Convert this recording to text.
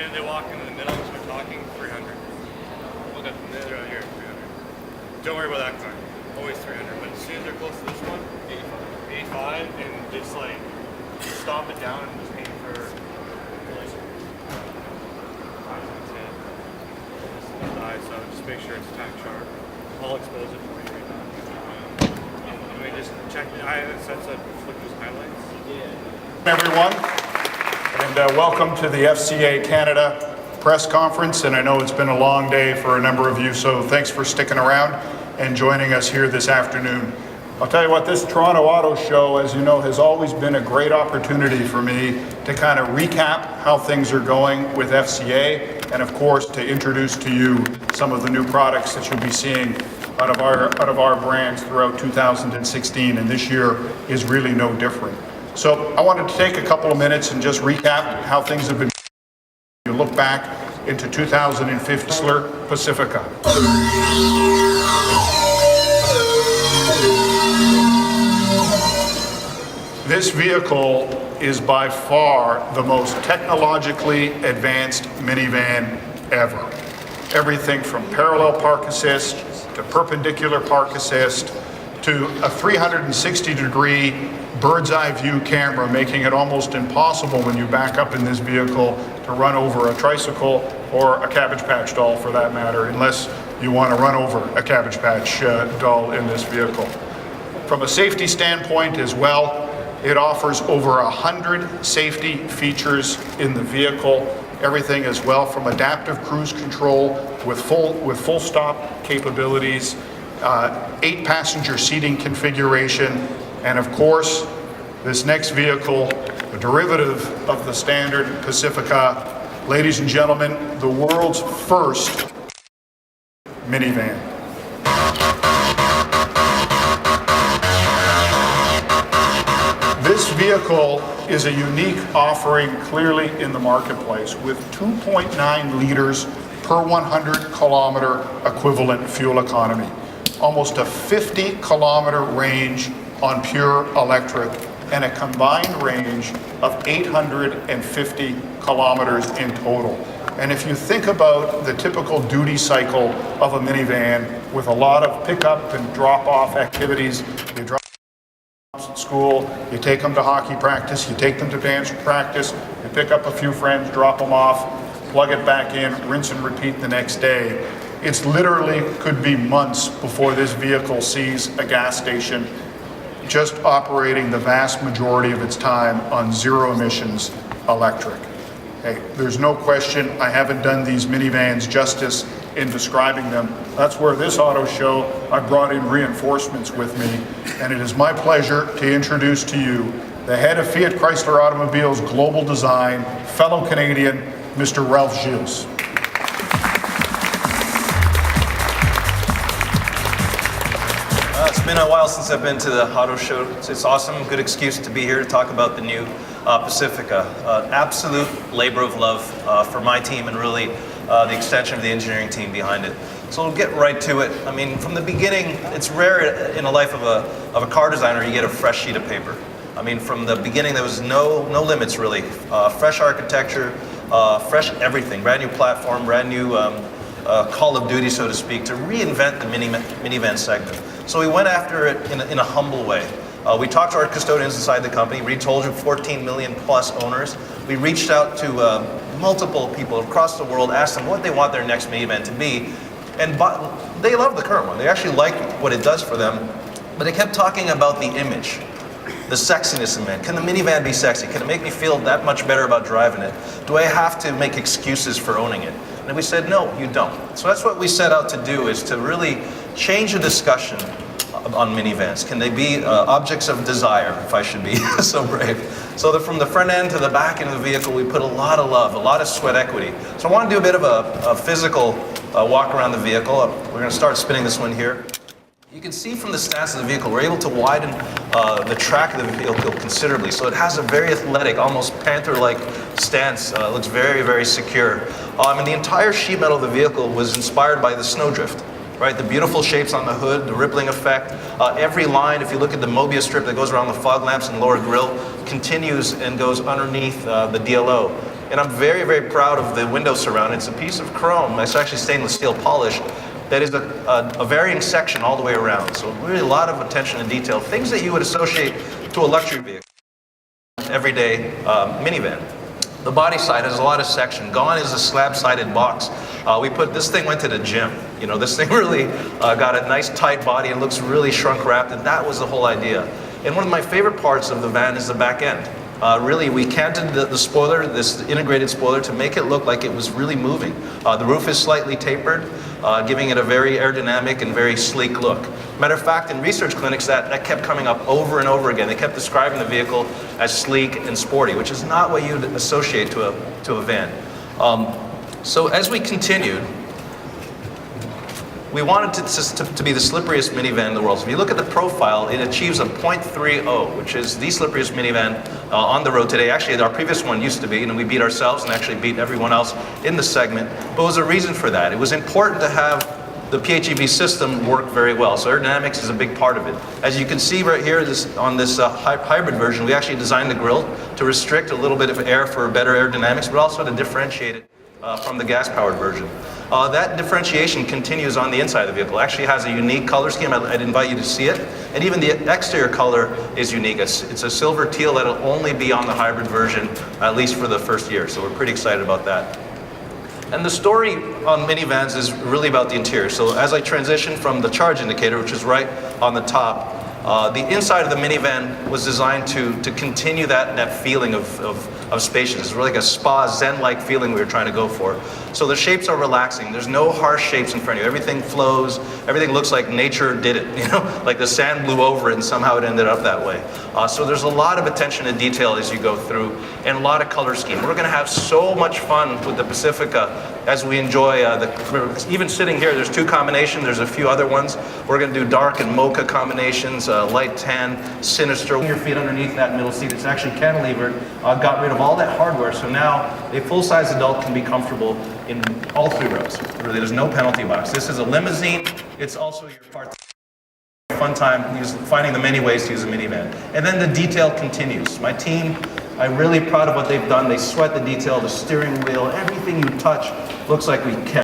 then they walk into the middle and start talking, 300. Okay. And then they're out here, 300. Don't worry about that time. Always 300. But as soon as they're close to this one, 85, and just like stop it down and just aim for like 5 and 10. So just make sure it's tack sharp. I'll expose it for you right now. Let me just check the sense of flick those highlights. Yeah. Everyone, and welcome to the FCA Canada press conference. And I know it's been a long day for a number of you, so thanks for sticking around and joining us here this afternoon. I'll tell you what, this Toronto Auto Show, as you know, has always been a great opportunity for me to kind of recap how things are going with FCA, and of course to introduce to you some of the new products that you'll be seeing out of our brands throughout 2016, and this year is really no different. So I wanted to take a couple of minutes and just recap how things have been. You look back into 2015 Chrysler Pacifica. This vehicle is by far the most technologically advanced minivan ever. Everything from parallel park assist to perpendicular park assist to a 360-degree bird's eye view camera, making it almost impossible when you back up in this vehicle to run over a tricycle or a Cabbage Patch doll for that matter, unless you want to run over a Cabbage Patch doll in this vehicle. From a safety standpoint as well, it offers over 100 safety features in the vehicle. Everything as well from adaptive cruise control with full stop capabilities, 8-passenger seating configuration, and of course, this next vehicle, a derivative of the standard Pacifica, ladies and gentlemen, the world's first minivan. This vehicle is a unique offering clearly in the marketplace with 2.9 liters per 100 kilometer equivalent fuel economy, almost a 50-kilometer range on pure electric, and a combined range of 850 kilometers in total. And if you think about the typical duty cycle of a minivan with a lot of pickup and drop-off activities, you drop at school, you take them to hockey practice, you take them to dance practice, you pick up a few friends, drop them off, plug it back in, rinse and repeat the next day. It's literally could be months before this vehicle sees a gas station, just operating the vast majority of its time on zero emissions electric. Hey, there's no question I haven't done these minivans justice in describing them. That's where this auto show, I brought in reinforcements with me, and it is my pleasure to introduce to you the head of Fiat Chrysler Automobile's global design, fellow Canadian, Mr. Ralph Gilles. It's been a while since I've been to the auto show. It's awesome, good excuse to be here to talk about the new Pacifica. Absolute labor of love for my team and really the extension of the engineering team behind it. So we'll get right to it. I mean, from the beginning, it's rare in the life of a car designer you get a fresh sheet of paper. I mean, from the beginning there was no limits really. Fresh architecture, fresh everything, brand new platform, brand new call of duty, so to speak, to reinvent the minivan segment. So we went after it in a humble way. We talked to our custodians inside the company. We told you 14 million plus owners. We reached out to multiple people across the world, asked them what they want their next minivan to be. And they love the current one. They actually like what it does for them. But they kept talking about the image, the sexiness of it. Can the minivan be sexy? Can it make me feel that much better about driving it? Do I have to make excuses for owning it? And we said, no, you don't. So that's what we set out to do, is to really change the discussion on minivans. Can they be objects of desire, if I should be so brave? So that from the front end to the back end of the vehicle, we put a lot of love, a lot of sweat equity. So I want to do a bit of a physical walk around the vehicle. We're going to start spinning this one here. You can see from the stance of the vehicle, we're able to widen the track of the vehicle considerably. So it has a very athletic, almost panther-like stance. It looks very, very secure. And the entire sheet metal of the vehicle was inspired by the snowdrift. Right, the beautiful shapes on the hood, the rippling effect. Every line, if you look at the Mobius strip that goes around the fog lamps and lower grille, continues and goes underneath the DLO. And I'm very, very proud of the window surround. It's a piece of chrome, it's actually stainless steel polish, that is a varying section all the way around. So really a lot of attention to detail, things that you would associate to a luxury vehicle, everyday minivan. The body side has a lot of section. Gone is a slab-sided box. This thing went to the gym. You know, this thing really got a nice tight body and looks really shrunk wrapped, and that was the whole idea. And one of my favorite parts of the van is the back end. Really, we canted the spoiler, this integrated spoiler, to make it look like it was really moving. The roof is slightly tapered, giving it a very aerodynamic and very sleek look. Matter of fact, in research clinics, that kept coming up over and over again. They kept describing the vehicle as sleek and sporty, which is not what you'd associate to a van. So as we continued, we wanted to be the slipperiest minivan in the world. So if you look at the profile, it achieves a 0.30, which is the slipperiest minivan on the road today. Actually, our previous one used to be, and we beat ourselves and actually beat everyone else in the segment. But there was a reason for that. It was important to have the PHEV system work very well. So aerodynamics is a big part of it. As you can see right here on this hybrid version, we actually designed the grille to restrict a little bit of air for better aerodynamics, but also to differentiate it from the gas-powered version. That differentiation continues on the inside of the vehicle. It actually has a unique color scheme. I'd invite you to see it. And even the exterior color is unique. It's a silver teal that'll only be on the hybrid version, at least for the first year. So we're pretty excited about that. And the story on minivans is really about the interior. So as I transition from the charge indicator, which is right on the top, the inside of the minivan was designed to continue that feeling of spaciousness. It's really like a spa, zen-like feeling we were trying to go for. So the shapes are relaxing. There's no harsh shapes in front of you. Everything flows. Everything looks like nature did it. You know, like the sand blew over it and somehow it ended up that way. So there's a lot of attention to detail as you go through, and a lot of color scheme. We're going to have so much fun with the Pacifica as we enjoy even sitting here. There's two combinations. There's a few other ones. We're going to do dark and mocha combinations, light tan, sinister. Your feet underneath that middle seat. It's actually cantilevered. Got rid of all that hardware, so now a full-size adult can be comfortable in all three rows. Really, there's no penalty box. This is a limousine. It's also your part. Fun time finding the many ways to use a minivan. And then the detail continues. My team, I'm really proud of what they've done. They sweat the detail, the steering wheel, everything you touch looks like we kept.